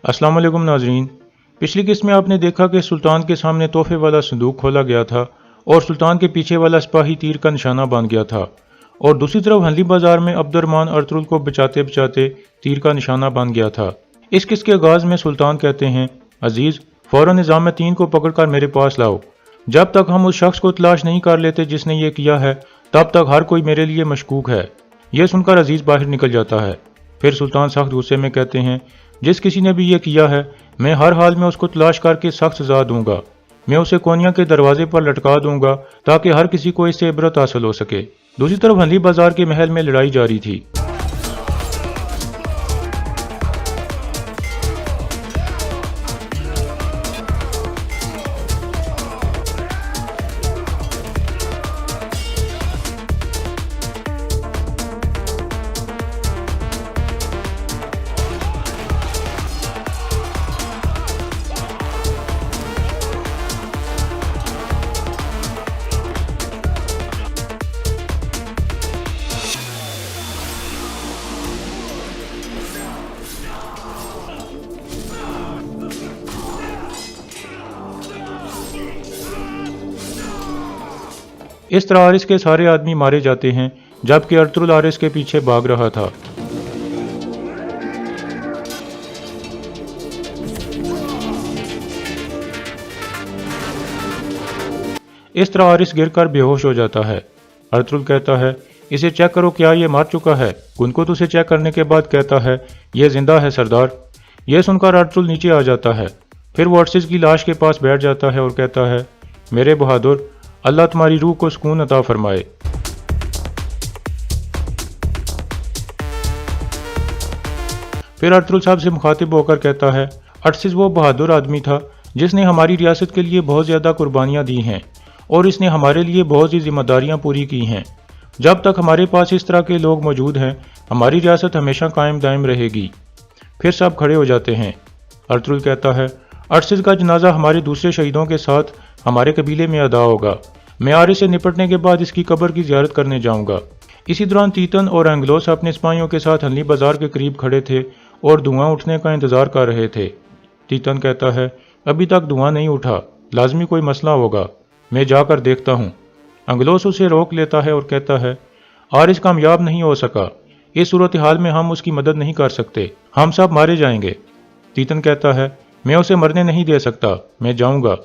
अस्सलाम वालेकुम नाजरीन। पिछली किस्त में आपने देखा कि सुल्तान के सामने तोहफे वाला संदूक खोला गया था और सुल्तान के पीछे वाला सिपाही तीर का निशाना बन गया था और दूसरी तरफ हंली बाजार में अब्दुर्रहमान अर्तुगरुल को बचाते बचाते तीर का निशाना बन गया था। इस किस्त के आगाज में सुल्तान कहते हैं, अजीज फौरन निजाम तीन को पकड़कर मेरे पास लाओ। जब तक हम उस शख्स को तलाश नहीं कर लेते जिसने ये किया है तब तक हर कोई मेरे लिए मशकूक है। यह सुनकर अजीज बाहर निकल जाता है। फिर सुल्तान सख्त गुस्से में कहते हैं, जिस किसी ने भी ये किया है मैं हर हाल में उसको तलाश करके सख्त सजा दूंगा। मैं उसे कोनिया के दरवाजे पर लटका दूंगा ताकि हर किसी को इससे इबरत हासिल हो सके। दूसरी तरफ हंली बाजार के महल में लड़ाई जारी थी। इस तरह आरिस के सारे आदमी मारे जाते हैं जबकि अर्तुगरुल आरिस के पीछे भाग रहा था। इस तरह आरिस गिरकर बेहोश हो जाता है। अर्तुगरुल कहता है, इसे चेक करो, क्या ये मर चुका है? कुनकुत उसे चेक करने के बाद कहता है, यह जिंदा है सरदार। यह सुनकर अर्तुगरुल नीचे आ जाता है। फिर वो अर्सिस की लाश के पास बैठ जाता है और कहता है, मेरे बहादुर, अल्लाह तुम्हारी रूह को सुकून अता फरमाए। फिर अर्तुगरुल साहब से मुखातिब होकर कहता है, अर्सिस वो बहादुर आदमी था जिसने हमारी रियासत के लिए बहुत ज़्यादा कुर्बानियाँ दी हैं और इसने हमारे लिए बहुत सी जिम्मेदारियाँ पूरी की हैं। जब तक हमारे पास इस तरह के लोग मौजूद हैं हमारी रियासत हमेशा कायम दायम रहेगी। फिर सब खड़े हो जाते हैं। अर्तुगरुल कहता है, अर्सिस का जनाजा हमारे दूसरे शहीदों के साथ हमारे कबीले में अदा होगा। मैं आरिस से निपटने के बाद इसकी कब्र की ज़ियारत करने जाऊंगा। इसी दौरान तीतन और एंग्लोस अपने सिपाहियों के साथ हंली बाजार के करीब खड़े थे और धुआं उठने का इंतजार कर रहे थे। तीतन कहता है, अभी तक धुआं नहीं उठा, लाजमी कोई मसला होगा, मैं जाकर देखता हूँ। एंग्लोस उसे रोक लेता है और कहता है, आरिस कामयाब नहीं हो सका, इस सूरत हाल में हम उसकी मदद नहीं कर सकते, हम सब मारे जाएंगे। तीतन कहता है, मैं उसे मरने नहीं दे सकता, मैं जाऊंगा।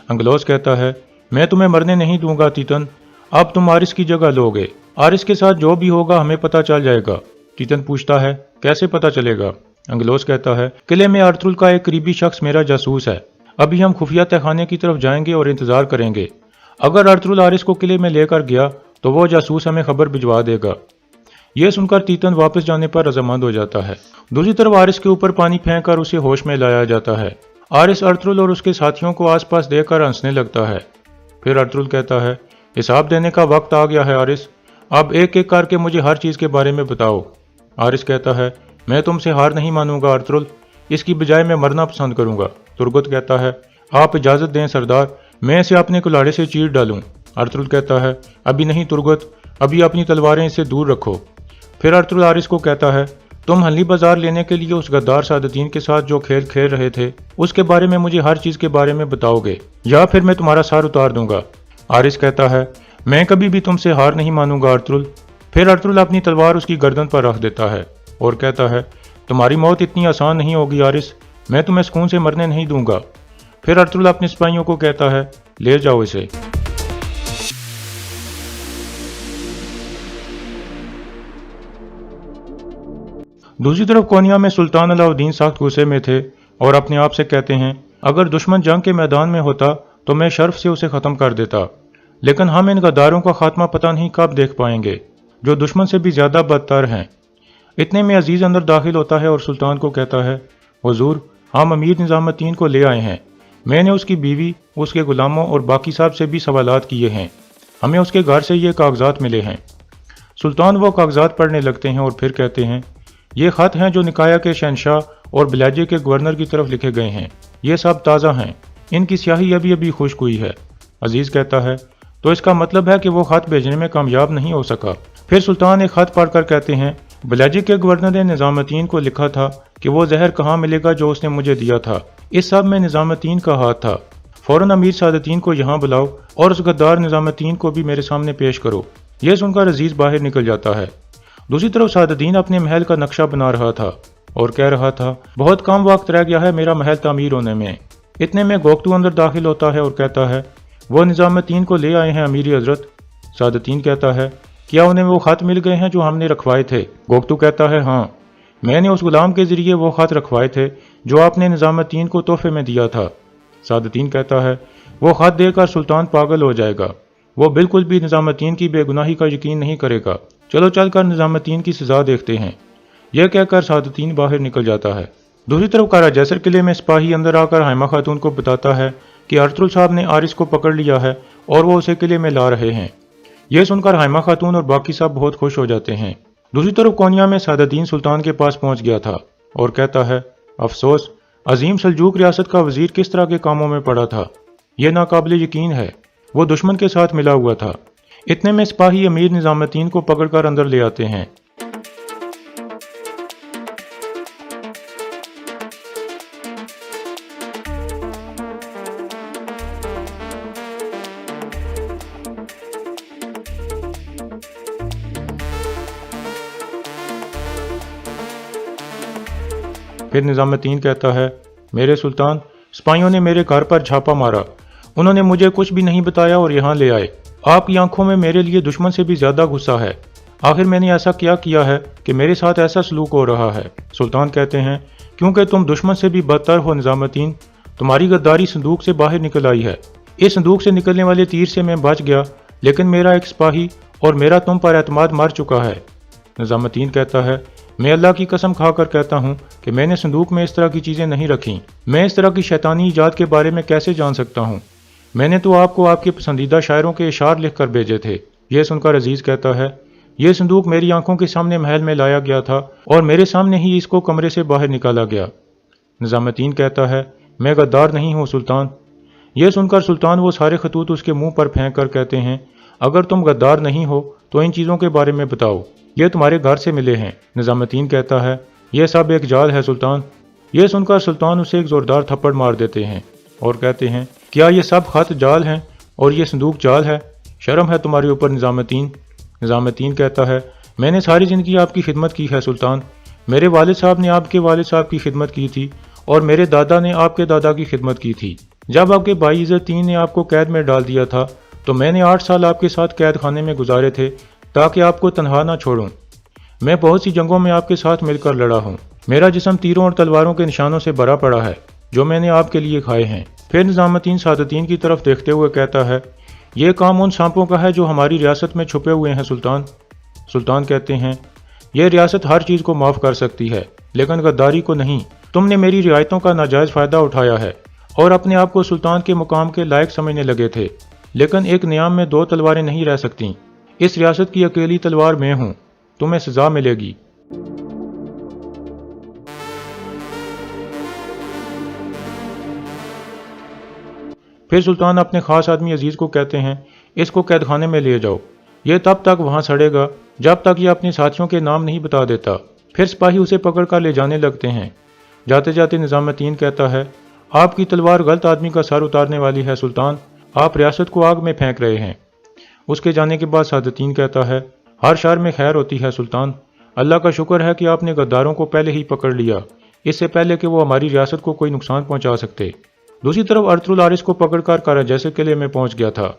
एंग्लोस कहता है, मैं तुम्हें मरने नहीं दूंगा तीतन, अब तुम आरिस की जगह लोगे। आरिस के साथ जो भी होगा हमें पता चल जाएगा। तीतन पूछता है, कैसे पता चलेगा? एंग्लोस कहता है, किले में अर्तुगरुल का एक करीबी शख्स मेरा जासूस है। अभी हम खुफिया तहखाने की तरफ जाएंगे और इंतजार करेंगे। अगर अर्तुगरुल आरिस को किले में लेकर गया तो वो जासूस हमें खबर भिजवा देगा। यह सुनकर तीतन वापस जाने पर रजामंद हो जाता है। दूसरी तरफ आरिस के ऊपर पानी फेंक कर उसे होश में लाया जाता है। आरिस अर्तुगरुल और उसके साथियों को आसपास देखकर हंसने लगता है। फिर अर्तुगरुल कहता है, हिसाब देने का वक्त आ गया है आरिस, अब एक एक करके मुझे हर चीज़ के बारे में बताओ। आरिस कहता है, मैं तुमसे हार नहीं मानूंगा अर्तुगरुल, इसकी बजाय मैं मरना पसंद करूंगा। तुर्गत कहता है, आप इजाज़त दें सरदार, मैं इसे अपने कुल्हाड़े से चीर डालूं। अर्तुगरुल कहता है, अभी नहीं तुर्गत, अभी अपनी तलवारें इससे दूर रखो। फिर अर्तुगरुल आरिस को कहता है, तुम हंली बाजार लेने के लिए उस गद्दार सादतीन के साथ जो खेल खेल रहे थे उसके बारे में मुझे हर चीज़ के बारे में बताओगे या फिर मैं तुम्हारा सर उतार दूंगा। आरिस कहता है, मैं कभी भी तुमसे हार नहीं मानूंगा अर्तुगरुल। फिर अर्तुगरुल अपनी तलवार उसकी गर्दन पर रख देता है और कहता है, तुम्हारी मौत इतनी आसान नहीं होगी आरिस, मैं तुम्हें सुकून से मरने नहीं दूंगा। फिर अर्तुगरुल अपने सिपाहियों को कहता है, ले जाओ इसे। दूसरी तरफ कोनिया में सुल्तान अलाउद्दीन सख्त गुस्से में थे और अपने आप से कहते हैं, अगर दुश्मन जंग के मैदान में होता तो मैं शर्फ से उसे ख़त्म कर देता, लेकिन हम इन गद्दारों का खात्मा पता नहीं कब देख पाएंगे जो दुश्मन से भी ज़्यादा बदतर हैं। इतने में अजीज़ अंदर दाखिल होता है और सुल्तान को कहता है, हुजूर, हम अमीर निज़ामुद्दीन को ले आए हैं। मैंने उसकी बीवी, उसके गुलामों और बाकी साहब से भी सवालात किए हैं। हमें उसके घर से ये कागजात मिले हैं। सुल्तान वो कागजात पढ़ने लगते हैं और फिर कहते हैं, ये ख़त हैं जो निकाया के शहनशाह और बिलाजे के गवर्नर की तरफ लिखे गए हैं। ये सब ताज़ा हैं, इनकी स्याही अभी अभी खुश्क हुई है। अजीज़ कहता है, तो इसका मतलब है कि वो ख़त भेजने में कामयाब नहीं हो सका। फिर सुल्तान एक ख़त पढ़कर कहते हैं, बलाजिक के गवर्नर ने निजामुद्दीन को लिखा था कि वो जहर कहाँ मिलेगा जो उसने मुझे दिया था। इस सब में निजामुद्दीन का हाथ था। फौरन अमीर सादुद्दीन को यहाँ बुलाओ और उस गद्दार निजामुद्दीन को भी मेरे सामने पेश करो। यह सुनकर अजीज बाहर निकल जाता है। दूसरी तरफ सादुद्दीन अपने महल का नक्शा बना रहा था और कह रहा था, बहुत कम वक्त रह गया है मेरा महल तामीर होने में। इतने में गोकतू अंदर दाखिल होता है और कहता है, वो निजामुद्दीन को ले आए हैं अमीर हजरत। सादुद्दीन कहता है, क्या उन्हें वो खत मिल गए हैं जो हमने रखवाए थे? गोकतू कहता है, हाँ, मैंने उस गुलाम के जरिए वो खत रखवाए थे जो आपने निजामुद्दीन को तोहफे में दिया था। सादुद्दीन कहता है, वो खत देकर सुल्तान पागल हो जाएगा, वो बिल्कुल भी निजामुद्दीन की बेगुनाही का यकीन नहीं करेगा। चलो चलकर निजामुद्दीन की सजा देखते हैं। यह कहकर सादुद्दीन बाहर निकल जाता है। दूसरी तरफ कारा जैसर किले में सिपाही अंदर आकर हाइमा खातून को बताता है कि अर्तुल साहब ने आरिस को पकड़ लिया है और वो उसे किले में ला रहे हैं। यह सुनकर हाइमा खातून और बाकी सब बहुत खुश हो जाते हैं। दूसरी तरफ कोनिया में सादुद्दीन सुल्तान के पास पहुंच गया था और कहता है, अफसोस, अजीम सल्जूक रियासत का वजीर किस तरह के कामों में पड़ा था, यह नाकाबिल यकीन है। वो दुश्मन के साथ मिला हुआ था। इतने में सिपाही अमीर निजामुद्दीन को पकड़कर अंदर ले आते हैं। फिर निजामुद्दीन कहता है, मेरे सुल्तान, सिपाहियों ने मेरे घर पर छापा मारा, उन्होंने मुझे कुछ भी नहीं बताया और यहाँ ले आए। आपकी आंखों में मेरे लिए दुश्मन से भी ज्यादा गुस्सा है। आखिर मैंने ऐसा क्या किया है कि मेरे साथ ऐसा सलूक हो रहा है? सुल्तान कहते हैं, क्योंकि तुम दुश्मन से भी बदतर हो निजामुद्दीन। तुम्हारी गद्दारी संदूक से बाहर निकल आई है। इस संदूक से निकलने वाले तीर से मैं बच गया, लेकिन मेरा एक सिपाही और मेरा तुम पर एतमाद मर चुका है। निजामुद्दीन कहता है, मैं अल्लाह की कसम खाकर कहता हूँ कि मैंने संदूक में इस तरह की चीजें नहीं रखी। मैं इस तरह की शैतानी इजाद के बारे में कैसे जान सकता हूँ? मैंने तो आपको आपके पसंदीदा शायरों के इशार लिख कर भेजे थे। यह सुनकर अजीज कहता है, यह संदूक मेरी आंखों के सामने महल में लाया गया था और मेरे सामने ही इसको कमरे से बाहर निकाला गया। निजामुद्दीन कहता है, मैं गद्दार नहीं हूँ सुल्तान। यह सुनकर सुल्तान वो सारे खतूत उसके मुंह पर फेंक कर कहते हैं, अगर तुम गद्दार नहीं हो तो इन चीज़ों के बारे में बताओ, ये तुम्हारे घर से मिले हैं। निजामुद्दीन कहता है, यह सब एक जाल है सुल्तान। यह सुनकर सुल्तान उसे एक जोरदार थप्पड़ मार देते हैं और कहते हैं, क्या ये सब खत जाल हैं और ये संदूक जाल है? शर्म है तुम्हारे ऊपर निजामुद्दीन। निजामुद्दीन कहता है, मैंने सारी ज़िंदगी आपकी खिदमत की है सुल्तान। मेरे वालिद साहब ने आपके वालिद साहब की खिदमत की थी और मेरे दादा ने आपके दादा की खिदमत की थी। जब आपके भाई इज़्ज़त-तीन ने आपको कैद में डाल दिया था तो मैंने 8 साल आपके साथ कैद खाने में गुजारे थे ताकि आपको तनहा ना छोड़ूं। मैं बहुत सी जंगों में आपके साथ मिलकर लड़ा हूँ। मेरा जिस्म तीरों और तलवारों के निशानों से भरा पड़ा है जो मैंने आपके लिए खाए हैं। फिर निजामुद्दीन सादुद्दीन की तरफ देखते हुए कहता है, यह काम उन सांपों का है जो हमारी रियासत में छुपे हुए हैं सुल्तान। सुल्तान कहते हैं, यह रियासत हर चीज़ को माफ़ कर सकती है लेकिन गद्दारी को नहीं। तुमने मेरी रियायतों का नाजायज़ फ़ायदा उठाया है और अपने आप को सुल्तान के मुकाम के लायक समझने लगे थे, लेकिन एक नियाम में 2 तलवारें नहीं रह सकती। इस रियासत की अकेली तलवार मैं हूँ, तुम्हें सजा मिलेगी। फिर सुल्तान अपने खास आदमी अजीज को कहते हैं, इसको कैद खाने में ले जाओ। ये तब तक वहां सड़ेगा जब तक ये अपने साथियों के नाम नहीं बता देता। फिर सिपाही उसे पकड़कर ले जाने लगते हैं। जाते जाते निजामुद्दीन कहता है, आपकी तलवार गलत आदमी का सर उतारने वाली है सुल्तान, आप रियासत को आग में फेंक रहे हैं। उसके जाने के बाद सादुद्दीन कहता है, हर शर में खैर होती है सुल्तान। अल्लाह का शुक्र है कि आपने गद्दारों को पहले ही पकड़ लिया, इससे पहले कि वो हमारी रियासत को कोई नुकसान पहुंचा सकते। दूसरी तरफ अर्तुल आरिस को पकड़कर कारा जैसर किले में पहुंच गया था।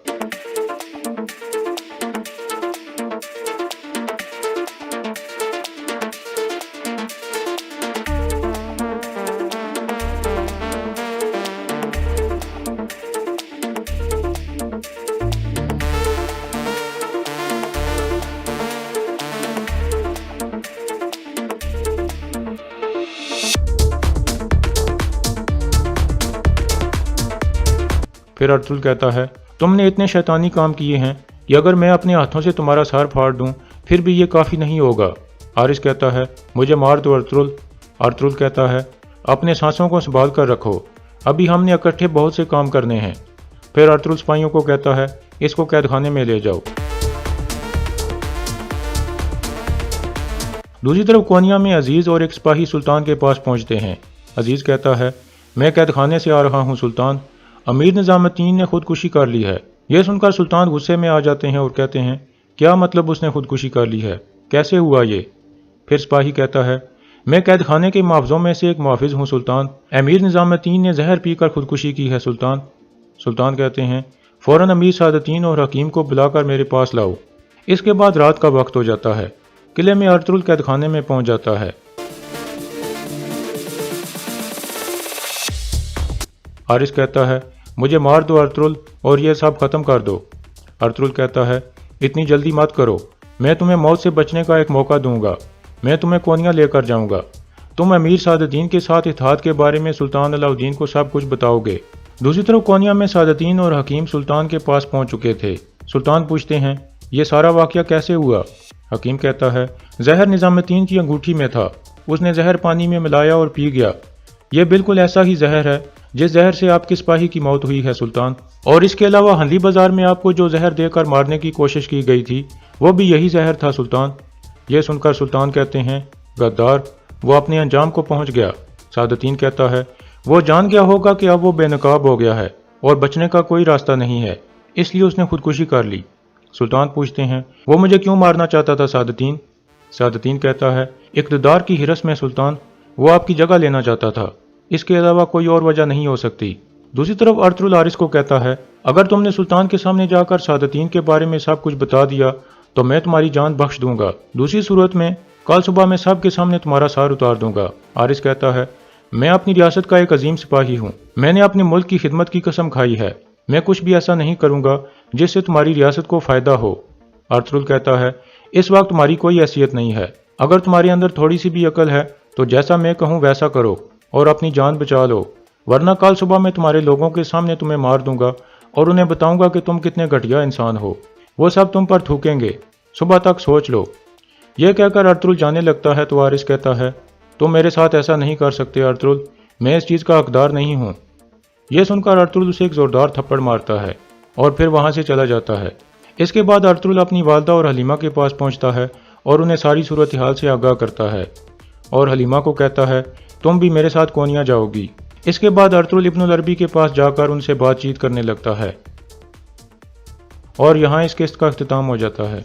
फिर अर्तुल कहता है, तुमने इतने शैतानी काम किए हैं कि अगर मैं अपने हाथों से तुम्हारा सर फाड़ दूं फिर भी ये काफ़ी नहीं होगा। आरिस कहता है, मुझे मार दो अर्तुल। अर्तुल कहता है, अपने सांसों को संभाल कर रखो, अभी हमने इकट्ठे बहुत से काम करने हैं। फिर अर्तुल सिपाहियों को कहता है, इसको कैद खाने में ले जाओ। दूसरी तरफ कोनिया में अजीज और एक सिपाही सुल्तान के पास पहुंचते हैं। अजीज कहता है, मैं कैद खाने से आ रहा हूं सुल्तान, अमीर निजामुद्दीन ने खुदकुशी कर ली है। यह सुनकर सुल्तान गुस्से में आ जाते हैं और कहते हैं, क्या मतलब उसने खुदकुशी कर ली है, कैसे हुआ ये? फिर सिपाही कहता है, मैं कैद खाने के मुआवज़ों में से एक मुआफिज हूँ सुल्तान, अमीर निजामुद्दीन ने जहर पीकर खुदकुशी की है सुल्तान। सुल्तान कहते हैं, फौरन अमीर सादतीन और हकीम को बुलाकर मेरे पास लाओ। इसके बाद रात का वक्त हो जाता है। किले में अर्तुगरुल कैद खाने में पहुंच जाता है। हारिस कहता है, मुझे मार दो अर्तुगरुल और यह सब खत्म कर दो। अर्तुगरुल कहता है, इतनी जल्दी मत करो, मैं तुम्हें मौत से बचने का एक मौका दूंगा। मैं तुम्हें कोनिया लेकर जाऊंगा। तुम अमीर सादतीन के साथ इत्तेहाद के बारे में सुल्तान अलाउद्दीन को सब कुछ बताओगे। दूसरी तरफ कोनिया में सादतीन और हकीम सुल्तान के पास पहुंच चुके थे। सुल्तान पूछते हैं, ये सारा वाकया कैसे हुआ? हकीम कहता है, जहर निजामुद्दीन की अंगूठी में था, उसने जहर पानी में मिलाया और पी गया। यह बिल्कुल ऐसा ही जहर है जिस जहर से आपके सिपाही की मौत हुई है सुल्तान, और इसके अलावा हंदी बाजार में आपको जो जहर देकर मारने की कोशिश की गई थी वो भी यही जहर था सुल्तान। यह सुनकर सुल्तान कहते हैं, गद्दार, वो अपने अंजाम को पहुंच गया। सादतीन कहता है, वो जान गया होगा कि अब वो बेनकाब हो गया है और बचने का कोई रास्ता नहीं है, इसलिए उसने खुदकुशी कर ली। सुल्तान पूछते हैं, वो मुझे क्यों मारना चाहता था सादतीन? सादतीन कहता है, इक़्तिदार की हिरस में सुल्तान, वो आपकी जगह लेना चाहता था, इसके अलावा कोई और वजह नहीं हो सकती। दूसरी तरफ अर्तुगरुल हारिस को कहता है, अगर तुमने सुल्तान के सामने जाकर सादतीन के बारे में सब कुछ बता दिया तो मैं तुम्हारी जान बख्श दूंगा, दूसरी सूरत में कल सुबह मैं सब के सामने तुम्हारा सार उतार दूंगा। हारिस कहता है, मैं अपनी रियासत का एक अजीम सिपाही हूँ, मैंने अपने मुल्क की खिदमत की कसम खाई है, मैं कुछ भी ऐसा नहीं करूंगा जिससे तुम्हारी रियासत को फायदा हो। अर्तुगरुल कहता है, इस वक्त तुम्हारी कोई हैसियत नहीं है, अगर तुम्हारे अंदर थोड़ी सी भी अकल है तो जैसा मैं कहूँ वैसा करो और अपनी जान बचा लो, वरना कल सुबह मैं तुम्हारे लोगों के सामने तुम्हें मार दूंगा और उन्हें बताऊंगा कि तुम कितने घटिया इंसान हो, वो सब तुम पर थूकेंगे, सुबह तक सोच लो। यह कहकर अर्तुगरुल जाने लगता है तो हारिस कहता है, तुम मेरे साथ ऐसा नहीं कर सकते अर्तुगरुल, मैं इस चीज़ का हकदार नहीं हूँ। यह सुनकर अर्तुगरुल उसे एक ज़ोरदार थप्पड़ मारता है और फिर वहाँ से चला जाता है। इसके बाद अर्तुगरुल अपनी वालदा और हलीमा के पास पहुँचता है और उन्हें सारी सूरत हाल से आगाह करता है और हलीमा को कहता है, तुम भी मेरे साथ कोनिया जाओगी। इसके बाद अर्तुगरुल इब्नुल अरबी के पास जाकर उनसे बातचीत करने लगता है और यहाँ इस किस्त का अख्तिताम हो जाता है।